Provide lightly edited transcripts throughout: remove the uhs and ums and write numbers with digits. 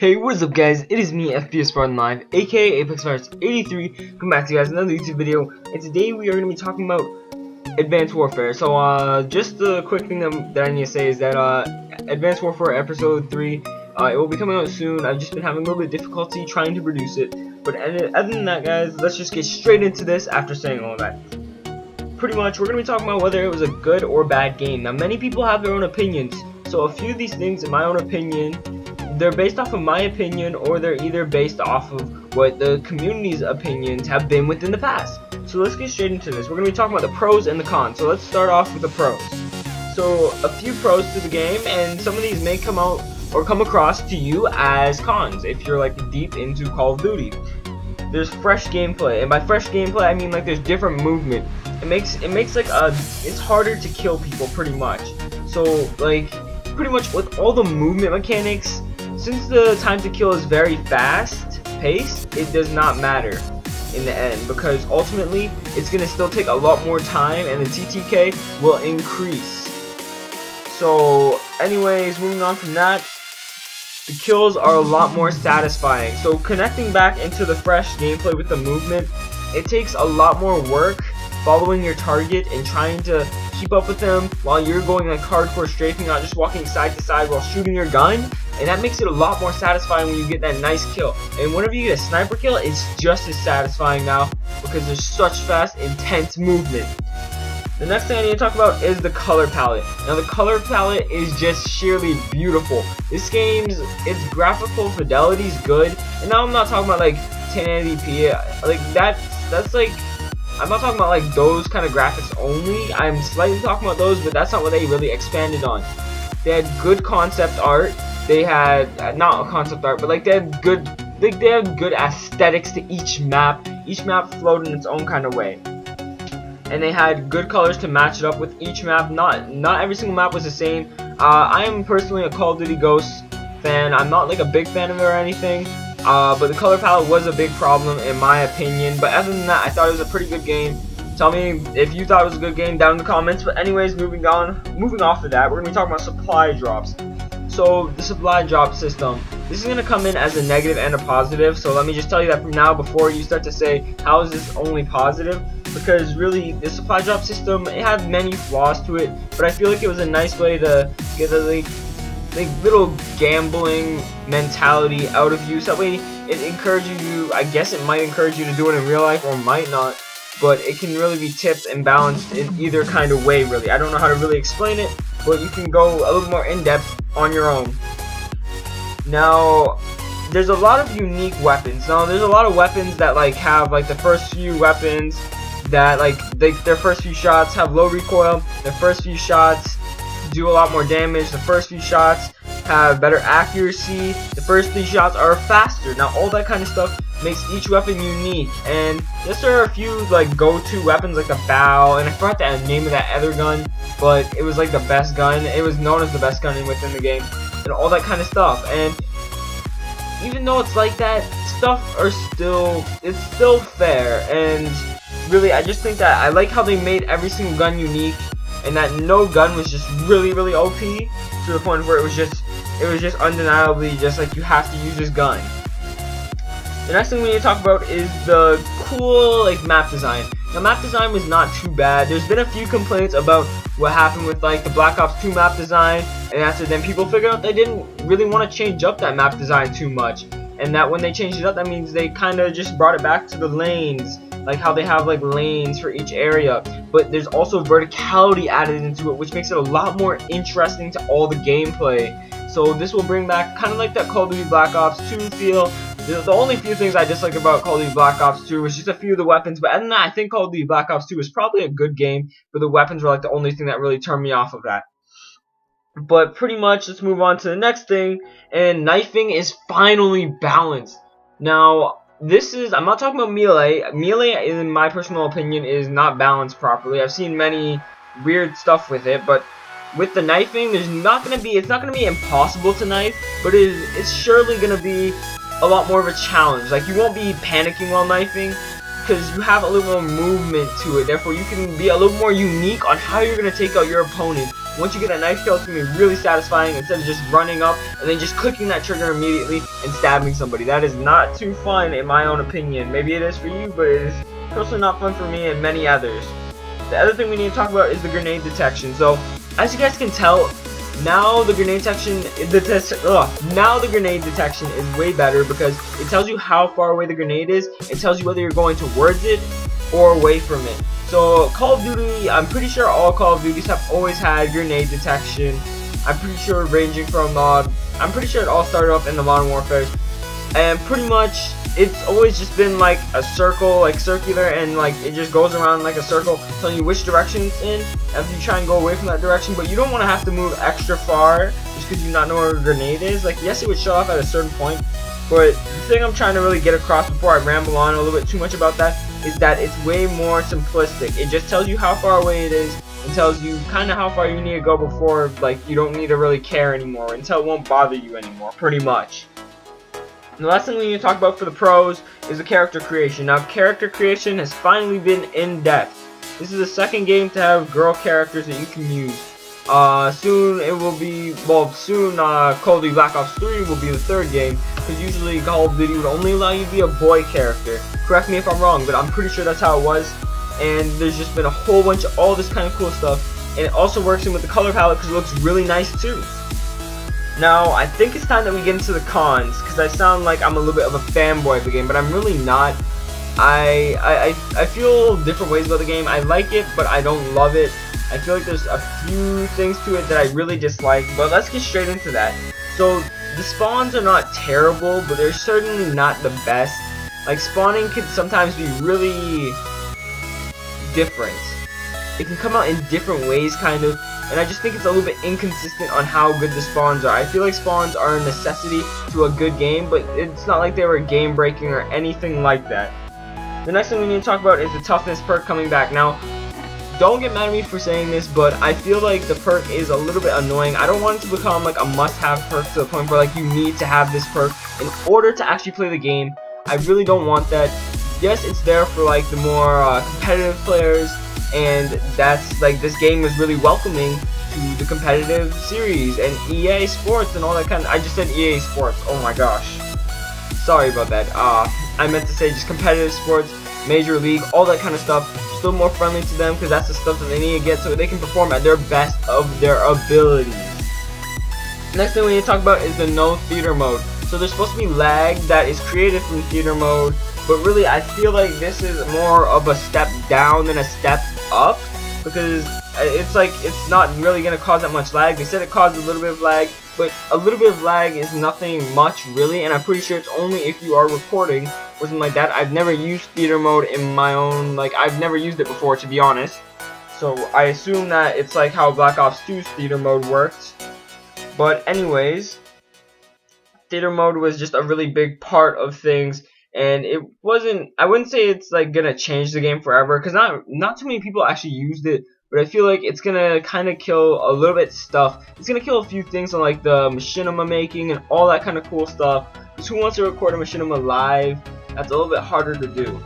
Hey, what is up guys, it is me, FPS Spartan Live, aka Apex Virus 83, coming back to you guys with another YouTube video, and today we are going to be talking about Advanced Warfare. So, just the quick thing that I need to say is that, Advanced Warfare Episode 3, it will be coming out soon. I've just been having a little bit of difficulty trying to produce it, but other than that guys, let's just get straight into this after saying all that. Pretty much, we're going to be talking about whether it was a good or bad game. Now, many people have their own opinions, so a few of these things, in my own opinion, they're based off of my opinion, or they're either based off of what the community's opinions have been within the past. So let's get straight into this. We're going to be talking about the pros and the cons. So let's start off with the pros. So a few pros to the game, and some of these may come out or come across to you as cons if you're like deep into Call of Duty. There's fresh gameplay, and by fresh gameplay I mean like there's different movement. It makes like it's harder to kill people pretty much. So like pretty much with all the movement mechanics, since the time to kill is very fast paced, it does not matter in the end, because ultimately it's gonna still take a lot more time and the TTK will increase. So anyways, moving on from that, the kills are a lot more satisfying. So connecting back into the fresh gameplay with the movement, it takes a lot more work following your target and trying to keep up with them while you're going like hardcore strafing, not just walking side to side while shooting your gun, and that makes it a lot more satisfying when you get that nice kill. And whenever you get a sniper kill, it's just as satisfying now because there's such fast, intense movement. The next thing I need to talk about is the color palette. Now the color palette is just sheerly beautiful. This game's graphical fidelity is good, and now I'm not talking about like 1080p, like that's like, I'm not talking about like those kind of graphics only. I'm slightly talking about those, but that's not what they really expanded on. They had good concept art. They had not concept art, but like they had good aesthetics to each map. Each map flowed in its own kind of way, and they had good colors to match it up with each map. Not every single map was the same. I am personally a Call of Duty Ghosts fan. I'm not like a big fan of it or anything. But the color palette was a big problem in my opinion. But other than that, I thought it was a pretty good game. Tell me if you thought it was a good game down in the comments. But anyways, moving off of that, we're gonna be talking about supply drops. So the supply drop system, this is gonna come in as a negative and a positive. So let me just tell you that from now before you start to say how is this only positive, because really the supply drop system, it had many flaws to it. But I feel like it was a nice way to get a little gambling mentality out of you, so that way it encourages you, I guess it might encourage you to do it in real life or might not, but it can really be tipped and balanced in either kind of way really. I don't know how to really explain it, but you can go a little more in depth on your own. Now there's a lot of unique weapons. Now there's a lot of weapons that like have like the first few weapons that like their first few shots have low recoil, their first few shots do a lot more damage, the first few shots have better accuracy, the first few shots are faster. Now all that kind of stuff makes each weapon unique, and yes, there are a few like go-to weapons like the bow, and I forgot the name of that other gun, but it was like the best gun. It was known as the best gun within the game, and all that kind of stuff. And even though it's like that, it's still fair. And really, I just think that I like how they made every single gun unique, and that no gun was just really OP to the point where it was just undeniably just like you have to use this gun. The next thing we need to talk about is the cool like map design. Now map design was not too bad. There's been a few complaints about what happened with like the Black Ops 2 map design, and after then people figured out they didn't really want to change up that map design too much, and that when they changed it up, that means they kind of just brought it back to the lanes, like how they have like lanes for each area, but there's also verticality added into it, which makes it a lot more interesting to all the gameplay. So this will bring back kind of like that Call of Duty Black Ops 2 feel. The only few things I dislike about Call of Duty Black Ops 2 was just a few of the weapons, but other than that, I think Call of Duty Black Ops 2 is probably a good game, but the weapons were like the only thing that really turned me off of that. But pretty much, let's move on to the next thing, and knifing is finally balanced. Now, I'm not talking about melee. Melee, in my personal opinion, is not balanced properly. I've seen many weird stuff with it, but with the knifing, it's not gonna be impossible to knife, but it's surely gonna be a lot more of a challenge. Like, you won't be panicking while knifing, because you have a little more movement to it. Therefore, you can be a little more unique on how you're gonna take out your opponent once you get a nice kill, it's going to be really satisfying instead of just running up and then just clicking that trigger immediately and stabbing somebody. That is not too fun in my own opinion. Maybe it is for you, but it is personally not fun for me and many others. The other thing we need to talk about is the grenade detection. So, as you guys can tell, now the grenade detection is way better because it tells you how far away the grenade is. It tells you whether you're going towards it or away from it. So Call of Duty, I'm pretty sure all Call of Duties have always had grenade detection. I'm pretty sure ranging from I'm pretty sure it all started off in the Modern Warfare, and pretty much it's always just been like a circle, like circular, and like it just goes around like a circle telling you which direction it's in after you try and go away from that direction. But you don't want to have to move extra far just because you not know where a grenade is. Like, yes, it would show off at a certain point, but the thing I'm trying to really get across before I ramble on a little bit too much about that is that it's way more simplistic. It just tells you how far away it is and tells you kind of how far you need to go before, like, you don't need to really care anymore until it won't bother you anymore, pretty much. And the last thing we need to talk about for the pros is the character creation. Now, character creation has finally been in depth. This is the second game to have girl characters that you can use. Soon it will be, well, soon Call of Duty Black Ops 3 will be the third game, because usually Call of Duty would only allow you to be a boy character. Correct me if I'm wrong, but I'm pretty sure that's how it was. And there's just been a whole bunch of all this kind of cool stuff, and it also works in with the color palette because it looks really nice too. Now, I think it's time that we get into the cons, because I sound like I'm a little bit of a fanboy of the game, but I'm really not. I feel different ways about the game. I like it, but I don't love it. I feel like there's a few things to it that I really dislike, but let's get straight into that. So, the spawns are not terrible, but they're certainly not the best. Like, spawning can sometimes be really different. It can come out in different ways, kind of, and I just think it's a little bit inconsistent on how good the spawns are. I feel like spawns are a necessity to a good game, but it's not like they were game breaking or anything like that. The next thing we need to talk about is the toughness perk coming back. Now, don't get mad at me for saying this, but I feel like the perk is a little bit annoying. I don't want it to become like a must-have perk to the point where like you need to have this perk in order to actually play the game. I really don't want that. Yes, it's there for like the more competitive players, and that's like, this game is really welcoming to the competitive series and EA Sports and all that kind of. I just said EA Sports. Oh my gosh. Sorry about that. I meant to say just competitive sports, Major League, all that kind of stuff. Still more friendly to them because that's the stuff that they need to get so they can perform at their best of their abilities. Next thing we need to talk about is the no theater mode. So there's supposed to be lag that is created from theater mode, but really I feel like this is more of a step down than a step up, because it's like it's not really going to cause that much lag. They said it caused a little bit of lag, but a little bit of lag is nothing much really, and I'm pretty sure it's only if you are recording or something like that. I've never used theater mode in my own, like, I've never used it before, to be honest, so I assume that it's like how Black Ops 2's theater mode worked. But anyways, theater mode was just a really big part of things, and it wasn't, I wouldn't say it's like gonna change the game forever, because not too many people actually used it, but I feel like it's gonna kind of kill a little bit stuff. It's gonna kill a few things on like the machinima making and all that kind of cool stuff, because who wants to record a machinima live? That's a little bit harder to do.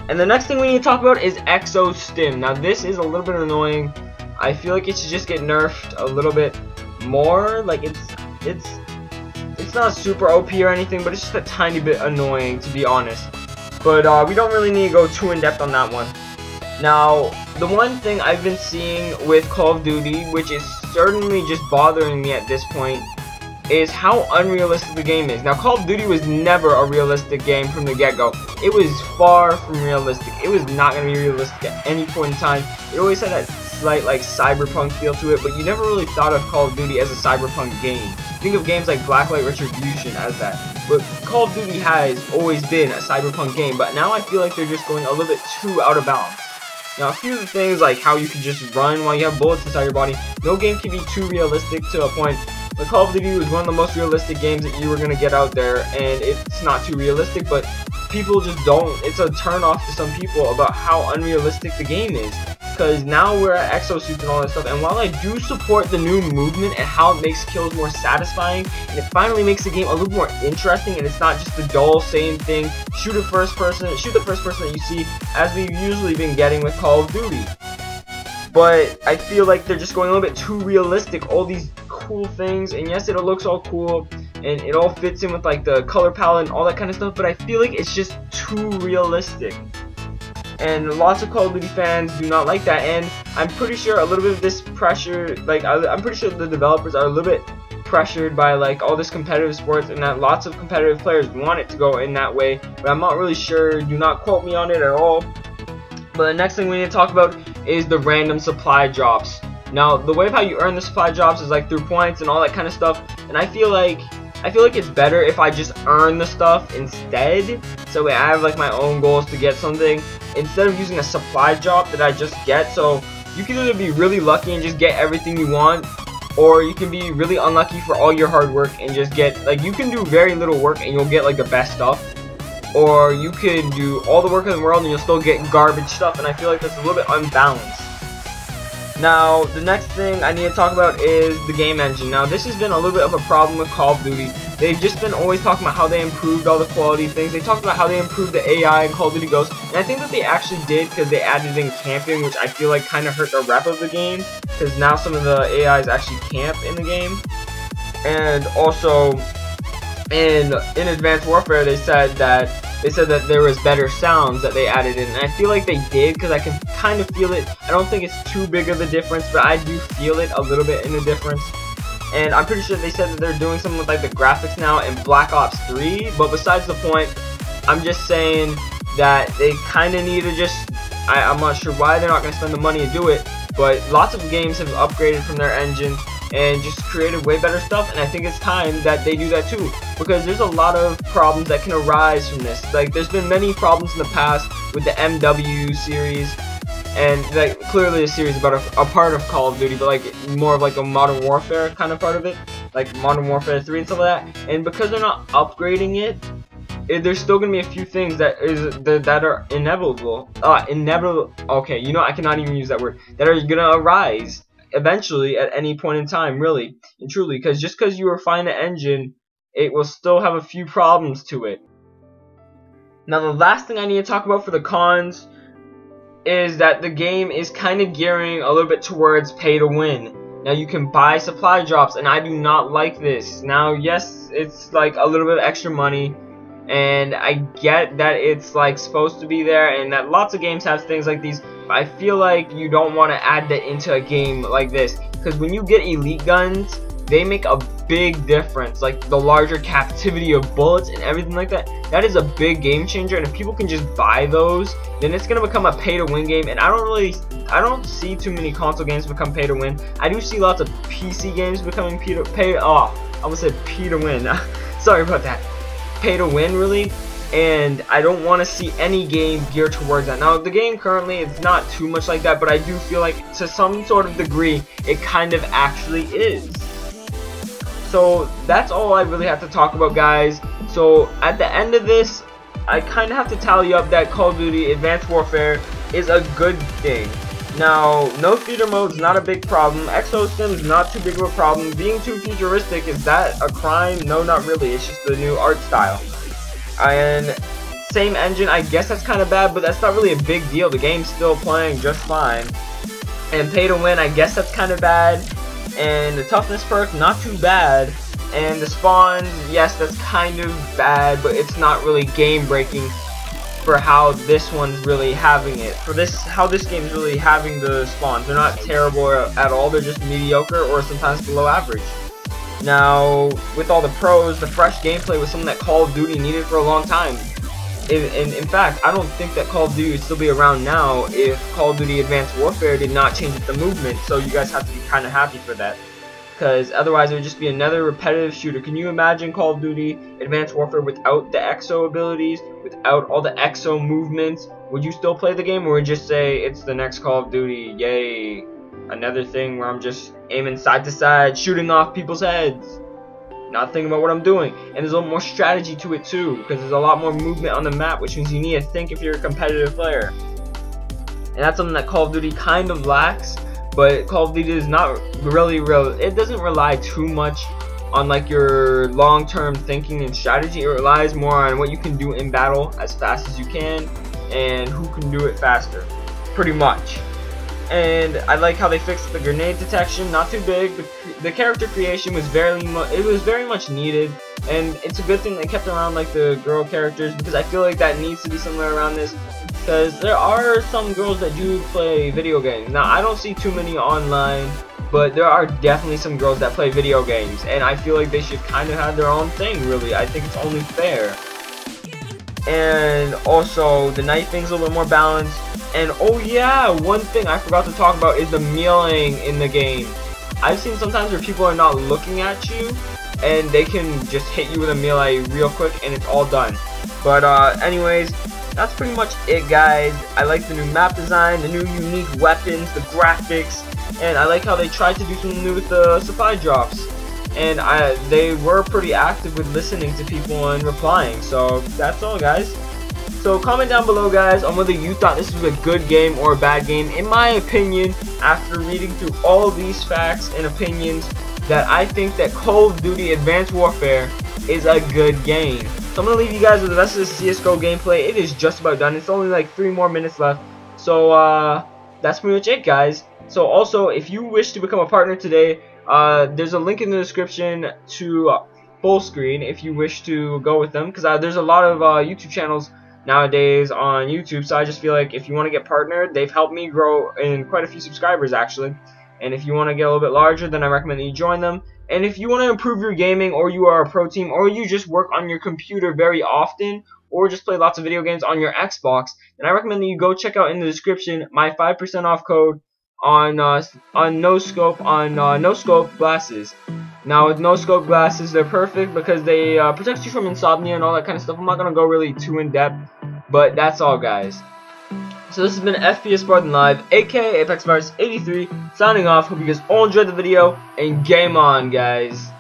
And the next thing we need to talk about is Exo Stim. Now this is a little bit annoying. I feel like it should just get nerfed a little bit more. Like, it's not super OP or anything, but it's just a tiny bit annoying, to be honest. But we don't really need to go too in depth on that one. Now, the one thing I've been seeing with Call of Duty, which is certainly just bothering me at this point, is how unrealistic the game is. Now, Call of Duty was never a realistic game from the get-go. It was far from realistic. It was not going to be realistic at any point in time. It always had that slight, like, cyberpunk feel to it, but you never really thought of Call of Duty as a cyberpunk game. Think of games like Blacklight Retribution as that. But Call of Duty has always been a cyberpunk game, but now I feel like they're just going a little bit too out of bounds. Now, a few of the things, like how you can just run while you have bullets inside your body, no game can be too realistic to a point. But Call of Duty was one of the most realistic games that you were going to get out there, and it's not too realistic, but people just don't. It's a turn off to some people about how unrealistic the game is. Because now we're at exosuits and all that stuff, and while I do support the new movement and how it makes kills more satisfying, and it finally makes the game a little more interesting, and it's not just the dull same thing, shoot the first person that you see, as we've usually been getting with Call of Duty. but I feel like they're just going a little bit too realistic. All these cool things, and yes, it looks all cool and it all fits in with like the color palette and all that kind of stuff, but I feel like it's just too realistic, and lots of Call of Duty fans do not like that. And I'm pretty sure a little bit of this pressure, like I'm pretty sure the developers are a little bit pressured by like all this competitive sports, and that lots of competitive players want it to go in that way, but I'm not really sure. Do not quote me on it at all. But the next thing we need to talk about is the random supply drops. Now, the way of how you earn the supply drops is like through points and all that kind of stuff, and I feel like it's better if I just earn the stuff instead. So I have like my own goals to get something instead of using a supply drop that I just get. So you can either be really lucky and just get everything you want, or you can be really unlucky for all your hard work and just get, like, you can do very little work and you'll get like the best stuff, or you can do all the work in the world and you'll still get garbage stuff, and I feel like that's a little bit unbalanced. Now, the next thing I need to talk about is the game engine. Now, this has been a little bit of a problem with Call of Duty. They've just been always talking about how they improved all the quality things. They talked about how they improved the AI in Call of Duty Ghosts, and I think that they actually did, because they added in camping, which I feel like kind of hurt the rep of the game, because now some of the AIs actually camp in the game. And also, in Advanced Warfare, they said that there was better sounds that they added in, and I feel like they did, because I can kind of feel it. I don't think it's too big of a difference, but I do feel it a little bit in the difference. And I'm pretty sure they said that they're doing something with like the graphics now in Black Ops 3, but besides the point, I'm just saying that they kind of need to just, I'm not sure why they're not going to spend the money to do it, but lots of games have upgraded from their engine and just created way better stuff, and I think it's time that they do that too, because there's a lot of problems that can arise from this. Like, there's been many problems in the past with the MW series, and like clearly a series about a part of Call of Duty, but like more of like a Modern Warfare kind of part of it, like Modern Warfare 3 and stuff like that. And because they're not upgrading it, there's still gonna be a few things that are inevitable. Okay, you know, I cannot even use that word. That are gonna arise eventually at any point in time, really and truly, because just because you refine the engine, it will still have a few problems to it. Now, the last thing I need to talk about for the cons is that the game is kind of gearing a little bit towards pay to win. Now, you can buy supply drops, and I do not like this. Now, yes, it's like a little bit of extra money, and I get that it's like supposed to be there, and that lots of games have things like these, but I feel like you don't want to add that into a game like this, because when you get elite guns, they make a big difference. Like the larger captivity of bullets and everything like that, that is a big game changer. And if people can just buy those, then it's gonna become a pay to win game. And I don't see too many console games become pay to win. I do see lots of PC games becoming pay to win. Sorry about that. Pay to win, really. And I don't want to see any game geared towards that. Now, the game currently, it's not too much like that, but I do feel like to some sort of degree it kind of actually is. So that's all I really have to talk about, guys. So at the end of this, I kind of have to tally up that Call of Duty Advanced Warfare is a good thing. Now, no theater mode is not a big problem. Exostim is not too big of a problem. Being too futuristic, is that a crime? No, not really. It's just the new art style. And same engine, I guess that's kind of bad, but that's not really a big deal. The game's still playing just fine. And pay to win, I guess that's kind of bad. And the toughness perk, not too bad. And the spawns, yes, that's kind of bad, but it's not really game breaking for how this one's really having it. For this, how this game's really having the spawns. They're not terrible at all, they're just mediocre or sometimes below average. Now, with all the pros, the fresh gameplay was something that Call of Duty needed for a long time. In fact, I don't think that Call of Duty would still be around now if Call of Duty Advanced Warfare did not change the movement, so you guys have to be kind of happy for that. Because otherwise it would just be another repetitive shooter. Can you imagine Call of Duty Advanced Warfare without the EXO abilities, without all the EXO movements? Would you still play the game, or would you just say it's the next Call of Duty, yay, another thing where I'm just aiming side to side, shooting off people's heads, not thinking about what I'm doing? And there's a little more strategy to it too, because there's a lot more movement on the map, which means you need to think if you're a competitive player. And that's something that Call of Duty kind of lacks. But Call of Duty is not really it doesn't rely too much on like your long-term thinking and strategy. It relies more on what you can do in battle as fast as you can and who can do it faster, pretty much. and I like how they fixed the grenade detection. Not too big. The character creation was very much needed, and it's a good thing they kept around like the girl characters, because I feel like that needs to be somewhere around this, because there are some girls that do play video games. Now I don't see too many online, but there are definitely some girls that play video games, and I feel like they should kind of have their own thing, really. I think it's only fair. And also, the knifing's a little bit more balanced. And oh yeah, one thing I forgot to talk about is the melee in the game. I've seen sometimes where people are not looking at you, and they can just hit you with a melee real quick, and it's all done. But anyways, that's pretty much it, guys. I like the new map design, the new unique weapons, the graphics, and I like how they tried to do something new with the supply drops. And they were pretty active with listening to people and replying. So that's all, guys. So comment down below, guys, on whether you thought this was a good game or a bad game. In my opinion, after reading through all of these facts and opinions, that I think that Call of Duty Advanced Warfare is a good game. So I'm going to leave you guys with the rest of the CSGO gameplay. It is just about done. It's only like 3 more minutes left. So that's pretty much it, guys. So also, if you wish to become a partner today, there's a link in the description to Full Screen if you wish to go with them, because there's a lot of YouTube channels nowadays on YouTube, so I just feel like if you want to get partnered, they've helped me grow in quite a few subscribers actually, and if you want to get a little bit larger, then I recommend that you join them. And if you want to improve your gaming, or you are a pro team, or you just work on your computer very often, or just play lots of video games on your Xbox, then I recommend that you go check out in the description my 5% off code on no scope glasses. Now with no scope glasses, they're perfect because they protect you from insomnia and all that kind of stuff. I'm not gonna go really too in depth, but that's all, guys. So this has been FPS Spartan Live, aka Apex Virus 83, signing off. Hope you guys all enjoyed the video, and game on, guys.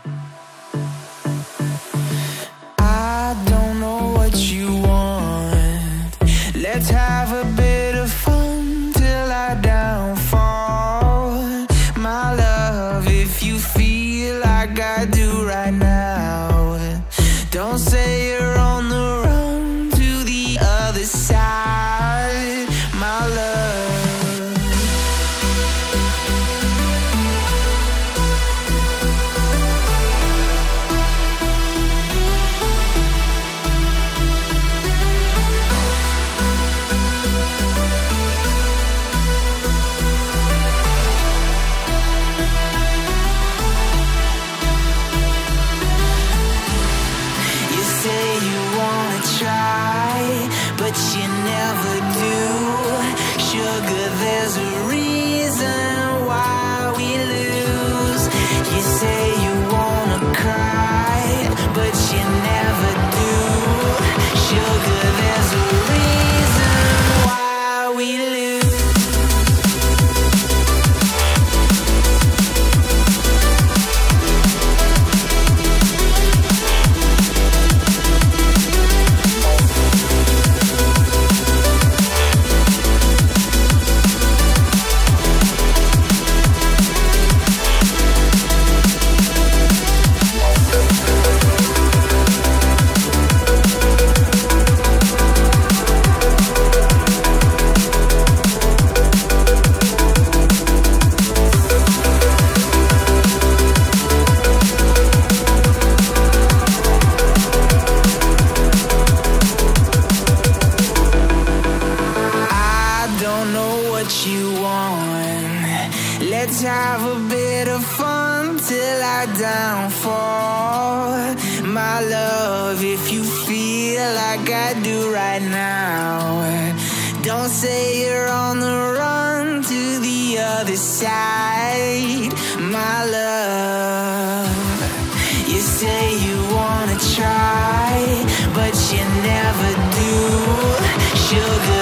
I don't know what you want. Let's have a bit of fun till I downfall. My love, if you feel like I do right now, don't say you're on the run to the other side, my love. But you never do. Sugar, there's a reason why we lose. You say you wanna cry, but you never do. Sugar, there's a reason why we lose. Let's have a bit of fun till I downfall. My love, if you feel like I do right now, don't say you're on the run to the other side, my love. You say you wanna try, but you never do. Sugar,